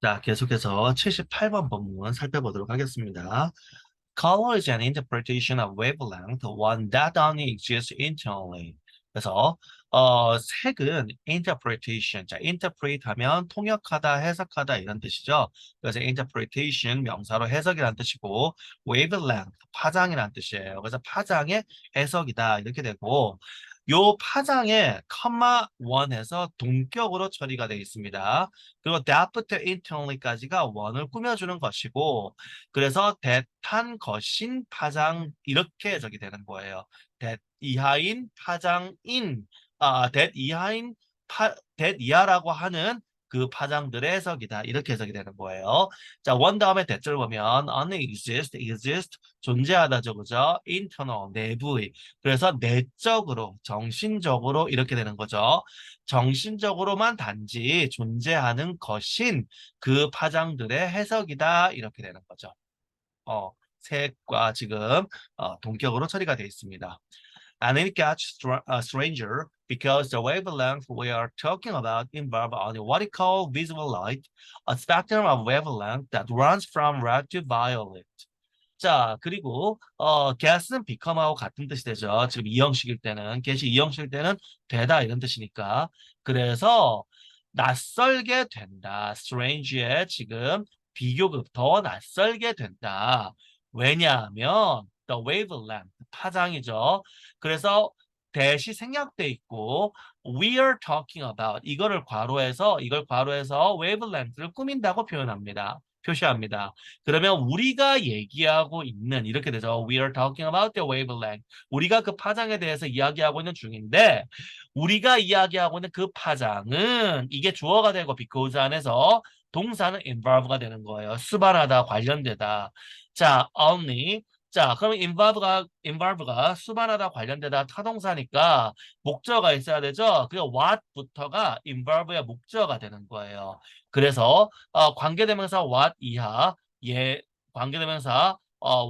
자, 계속해서 78번 본문 살펴보도록 하겠습니다. Color is an interpretation of wavelength, one that only exists internally. 그래서 색은 interpretation, 자, interpret 하면 통역하다, 해석하다 이런 뜻이죠. 그래서 interpretation 명사로 해석이라는 뜻이고 wavelength 파장이라는 뜻이에요. 그래서 파장의 해석이다 이렇게 되고 요 파장에 컴마 1에서 동격으로 처리가 되어 있습니다. 그리고 that부터 internally까지가 원을 꾸며주는 것이고 그래서 that한 것인 파장 이렇게 해석이 되는 거예요. that 이하인 파장인 that 이하인 that 이하라고 하는 그 파장들의 해석이다. 이렇게 해석이 되는 거예요. 자, 원 다음에 that을 보면 only exist 존재하다죠. 그죠? internal 내부의 그래서 내적으로 정신적으로 이렇게 되는 거죠. 정신적으로만 단지 존재하는 것인 그 파장들의 해석이다. 이렇게 되는 거죠. 색과 지금 동격으로 처리가 되어 있습니다. And it gets stranger because the wavelength we are talking about involve only what we call visible light, a spectrum of wavelength that runs from red to violet. 자, 그리고 get은 become하고 같은 뜻이 되죠. 지금 이형식일 때는 get이 이형식일 때는 되다 이런 뜻이니까. 그래서 낯설게 된다. strange의 지금 비교급 더 낯설게 된다. 왜냐하면 the wavelength 파장이죠. 그래서 대시 생략돼 있고 we are talking about 이걸 괄호해서 wavelength를 꾸민다고 표현합니다. 표시합니다. 그러면 우리가 얘기하고 있는 이렇게 되죠. We are talking about the wavelength. 우리가 그 파장에 대해서 이야기하고 있는 중인데 우리가 이야기하고 있는 그 파장은 이게 주어가 되고 because 안에서 동사는 involve가 되는 거예요. 수반하다, 관련되다. 자, only. 자, 그러면 involve가 수반하다, 관련되다 타동사니까 목적어가 있어야 되죠. 그 what부터가 involve의 목적어가 되는 거예요. 그래서 관계대명사 what 이하 관계대명사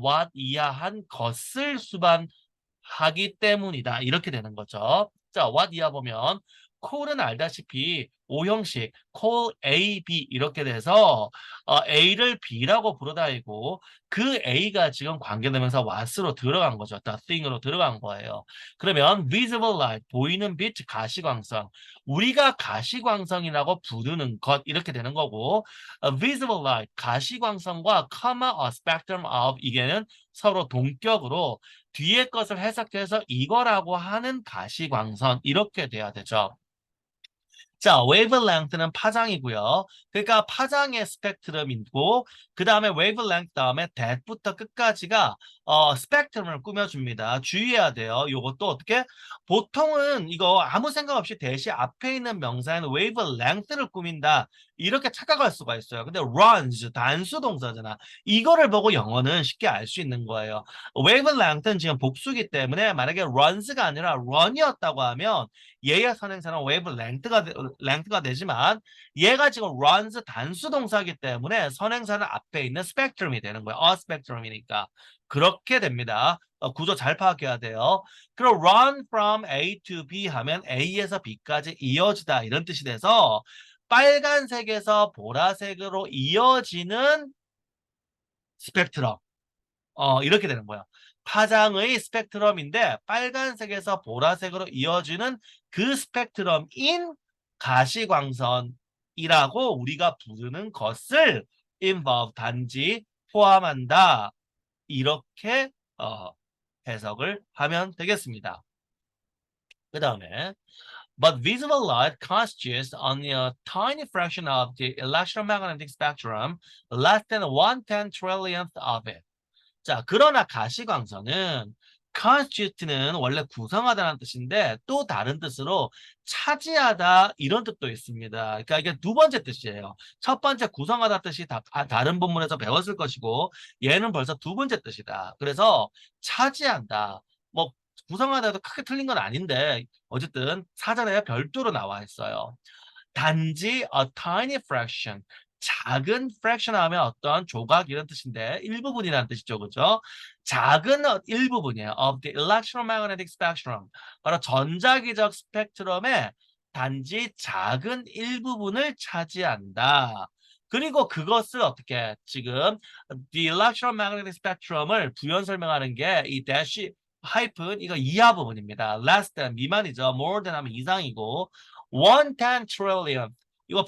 what 이하한 것을 수반하기 때문이다. 이렇게 되는 거죠. 자, what 이하 보면 call은 알다시피 오형식 call A, B 이렇게 돼서 A를 B라고 부르다이고 그 A가 지금 관계대명사 what으로 들어간 거죠. the thing으로 들어간 거예요. 그러면 visible light 보이는 빛 가시광선 우리가 가시광선이라고 부르는 것 이렇게 되는 거고 visible light 가시광선과 comma a spectrum of 이게는 서로 동격으로 뒤에 것을 해석해서 이거라고 하는 가시광선 이렇게 돼야 되죠. 자, wavelength는 파장이고요. 그러니까 파장의 스펙트럼이고 그 다음에 wavelength 다음에 that부터 끝까지가 스펙트럼을 꾸며줍니다. 주의해야 돼요. 이것도 어떻게? 보통은 이거 아무 생각 없이 대시 앞에 있는 명사에는 wavelength를 꾸민다. 이렇게 착각할 수가 있어요. 근데 runs 단수 동사잖아. 이거를 보고 영어는 쉽게 알 수 있는 거예요. wavelength는 지금 복수기 때문에 만약에 runs가 아니라 run이었다고 하면 얘의 선행사는 랭크가 되지만 얘가 지금 runs 단수 동사이기 때문에 선행사는 앞에 있는 스펙트럼이 되는 거예요. 스펙트럼이니까 그렇게 됩니다. 구조 잘 파악해야 돼요. 그럼 run from A to B 하면 A에서 B까지 이어지다 이런 뜻이 돼서 빨간색에서 보라색으로 이어지는 스펙트럼 이렇게 되는 거예요. 파장의 스펙트럼인데 빨간색에서 보라색으로 이어지는 그 스펙트럼인 가시광선이라고 우리가 부르는 것을 involve 단지 포함한다. 이렇게 해석을 하면 되겠습니다. 그 다음에 But visible light constitutes only a tiny fraction of the electromagnetic spectrum, less than 1/10 trillionth of it. 자, 그러나 가시광선은 constitute는 원래 구성하다는 뜻인데 또 다른 뜻으로 차지하다 이런 뜻도 있습니다. 그러니까 이게 두 번째 뜻이에요. 첫 번째 구성하다 뜻이 다른 본문에서 배웠을 것이고 얘는 벌써 두 번째 뜻이다. 그래서 차지한다. 뭐 구성하다도 크게 틀린 건 아닌데 어쨌든 사전에 별도로 나와 있어요. 단지 a tiny fraction 작은 fraction 하면 어떤 조각 이런 뜻인데 일부분이라는 뜻이죠. 그죠? 작은 일부분이에요. of the electromagnetic spectrum. 바로 전자기적 스펙트럼의 단지 작은 일부분을 차지한다. 그리고 그것을 어떻게 지금 the electromagnetic spectrum을 부연 설명하는 게 이 dash 하이픈 이거 이하 부분입니다. less than 미만이죠. more than 하면 이상이고 110 trillion 이거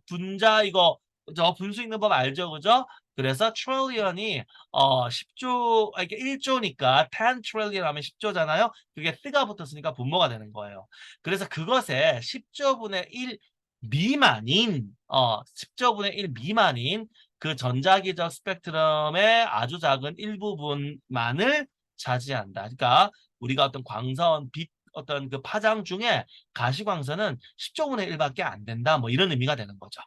분자 이거 저 분수 있는 법 알죠, 그죠? 그래서 trillion이 10조 이게 1조니까 10 trillion 하면 10조잖아요. 그게 뜨가 붙었으니까 분모가 되는 거예요. 그래서 그것에 10조분의 1 미만인 10조분의 1 미만인 그 전자기적 스펙트럼의 아주 작은 일부분만을 차지한다. 그러니까 우리가 어떤 광선, 빛 어떤 그 파장 중에 가시광선은 10조분의 1밖에 안 된다. 뭐 이런 의미가 되는 거죠.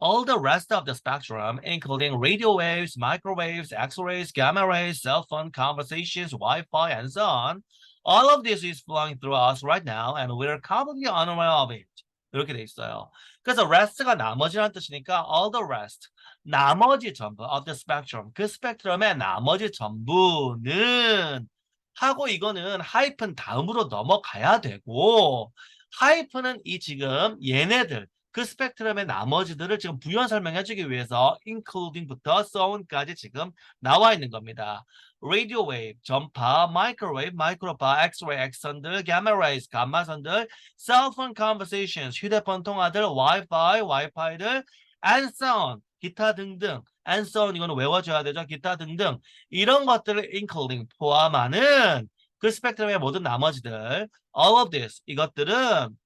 All the rest of the spectrum, including radio waves, microwaves, X-rays, gamma rays, cell phone conversations, Wi-Fi, and so on, all of this is flowing through us right now, and we're completely unaware of it. 이렇게 돼 있어요. 그래서 rest가 나머지라는 뜻이니까 all the rest, 나머지 전부 of the spectrum, 그 스펙트럼의 나머지 전부는 하고 이거는 하이픈 다음으로 넘어가야 되고 하이픈은 이 지금 얘네들 그 스펙트럼의 나머지들을 지금 부연 설명해주기 위해서 including부터 sound까지 지금 나와 있는 겁니다. radio wave, 전파, microwave, 마이크로파, x-ray, X선들, gamma rays, 감마선들, cell phone conversations, 휴대폰 통화들, 와이파이들, and so on, 기타 등등, and so on, 이거는 외워줘야 되죠. 기타 등등, 이런 것들을 including, 포함하는 그 스펙트럼의 모든 나머지들, all of this, 이것들은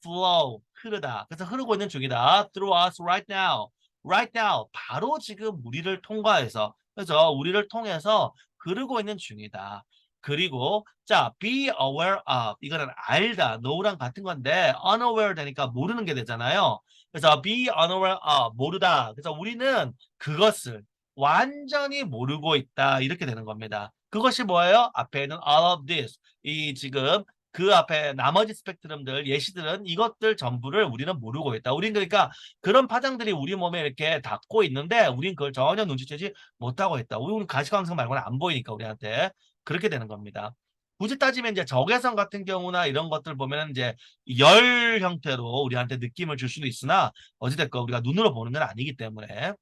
flow, 흐르다. 그래서 흐르고 있는 중이다. through us right now. right now. 바로 지금 우리를 통과해서, 그죠? 우리를 통해서 흐르고 있는 중이다. 그리고, 자, be aware of. 이거는 알다, know랑 같은 건데, unaware 되니까 모르는 게 되잖아요. 그래서 be unaware of. 모르다. 그래서 우리는 그것을 완전히 모르고 있다. 이렇게 되는 겁니다. 그것이 뭐예요? 앞에 있는 all of this. 이 지금 그 앞에 나머지 스펙트럼들, 예시들은 이것들 전부를 우리는 모르고 있다. 우린 그러니까 그런 파장들이 우리 몸에 이렇게 닿고 있는데 우린 그걸 전혀 눈치채지 못하고 있다. 우리는 가시광선 말고는 안 보이니까 우리한테 그렇게 되는 겁니다. 굳이 따지면 이제 적외선 같은 경우나 이런 것들 보면은 이제 열 형태로 우리한테 느낌을 줄 수도 있으나 어찌됐건 우리가 눈으로 보는 건 아니기 때문에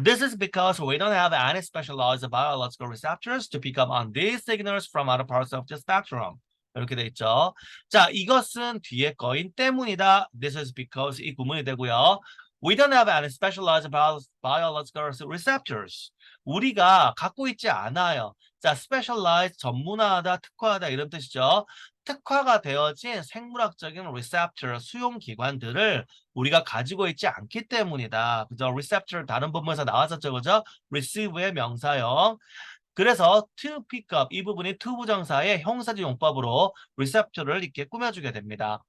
this is because we don't have any specialized biological receptors to pick up on these signals from other parts of the spectrum. 이렇게 돼 있죠. 자, 이것은 뒤에 거인 때문이다. This is because 이 구문이 되고요. We don't have any specialized biological receptors. 우리가 갖고 있지 않아요. 자, specialized 전문화하다, 특화하다 이런 뜻이죠. 특화가 되어진 생물학적인 receptor 수용 기관들을 우리가 가지고 있지 않기 때문이다. 그죠? receptor 다른 부분에서 나왔었죠. 그죠? receive의 명사형. 그래서 to pick up 이 부분이 to 부정사의 형사지 용법으로 receptor를 이렇게 꾸며주게 됩니다.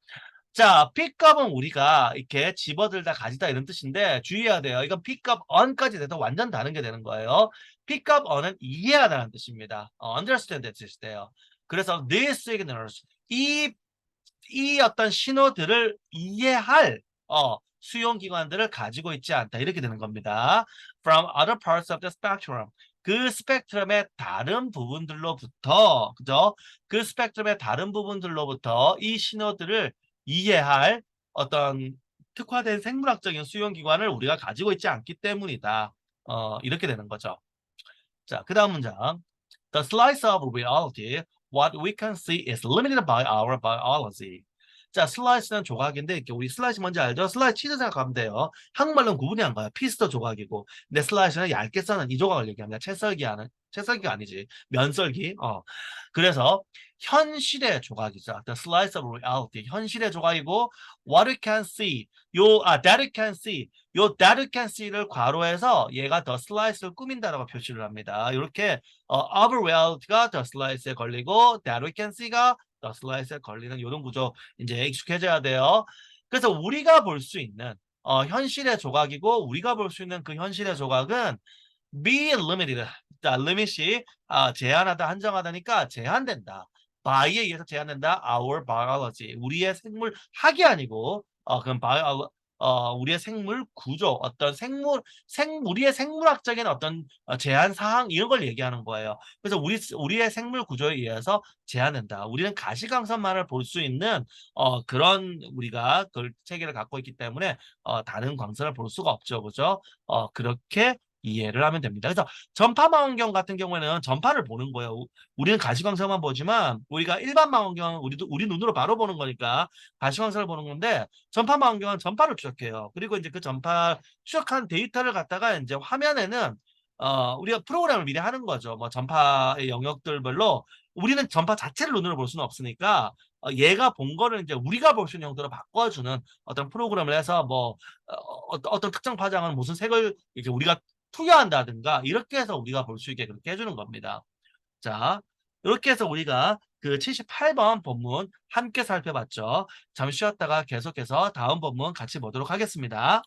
자, pick up은 우리가 이렇게 집어들다 가지다 이런 뜻인데 주의해야 돼요. 이건 pick up on까지 돼도 완전 다른 게 되는 거예요. pick up on은 이해하다는 뜻입니다. understand 뜻이에요. 그래서 these signals 이 어떤 신호들을 이해할 수용 기관들을 가지고 있지 않다. 이렇게 되는 겁니다. From other parts of the spectrum. 그 스펙트럼의 다른 부분들로부터 그죠? 그 스펙트럼의 다른 부분들로부터 이 신호들을 이해할 어떤 특화된 생물학적인 수용 기관을 우리가 가지고 있지 않기 때문이다. 이렇게 되는 거죠. 자, 그 다음 문장. The slice of reality, what we can see is limited by our biology. 자, 슬라이스는 조각인데 이렇게 우리 슬라이스 뭔지 알죠? 슬라이스 치즈 생각하면 돼요. 한국말로는 구분이 안 가요. 피스도 조각이고. 근데 슬라이스는 얇게 써는 이 조각을 얘기합니다. 채썰기가 아니지. 면썰기. 그래서 현실의 조각이죠. The slice of reality. 현실의 조각이고 what we can see. that we can see. 요 that we can see를 괄호해서 얘가 the slice를 꾸민다라고 표시를 합니다. 이렇게 of reality가 the slice에 걸리고 that we can see가 the slice에 걸리는 이런 구조 이제 익숙해져야 돼요. 그래서 우리가 볼 수 있는 현실의 조각이고 우리가 볼 수 있는 그 현실의 조각은 be limited. 자, limit이 제한하다, 한정하다니까 제한된다. by에 의해서 제한된다. our biology. 우리의 생물학이 아니고 그건 우리의 생물 구조, 어떤 우리의 생물학적인 어떤 제한 사항 이런 걸 얘기하는 거예요. 그래서 우리의 생물 구조에 의해서 제한된다. 우리는 가시광선만을 볼 수 있는 그런 우리가 그 체계를 갖고 있기 때문에 다른 광선을 볼 수가 없죠, 그죠? 그렇게 이해를 하면 됩니다. 그래서 전파 망원경 같은 경우에는 전파를 보는 거예요. 우리는 가시광선만 보지만 우리가 일반 망원경은 우리 눈으로 바로 보는 거니까 가시광선을 보는 건데 전파 망원경은 전파를 추적해요. 그리고 이제 그 전파 추적한 데이터를 갖다가 이제 화면에는 우리가 프로그램을 미리 하는 거죠. 뭐 전파의 영역들별로 우리는 전파 자체를 눈으로 볼 수는 없으니까 얘가 본 거를 이제 우리가 볼 수 있는 형태로 바꿔주는 어떤 프로그램을 해서 뭐 어떤 특정 파장은 무슨 색을 이제 우리가 투여한다든가 이렇게 해서 우리가 볼 수 있게 그렇게 해주는 겁니다. 자, 이렇게 해서 우리가 그 78번 본문 함께 살펴봤죠. 잠시 쉬었다가 계속해서 다음 본문 같이 보도록 하겠습니다.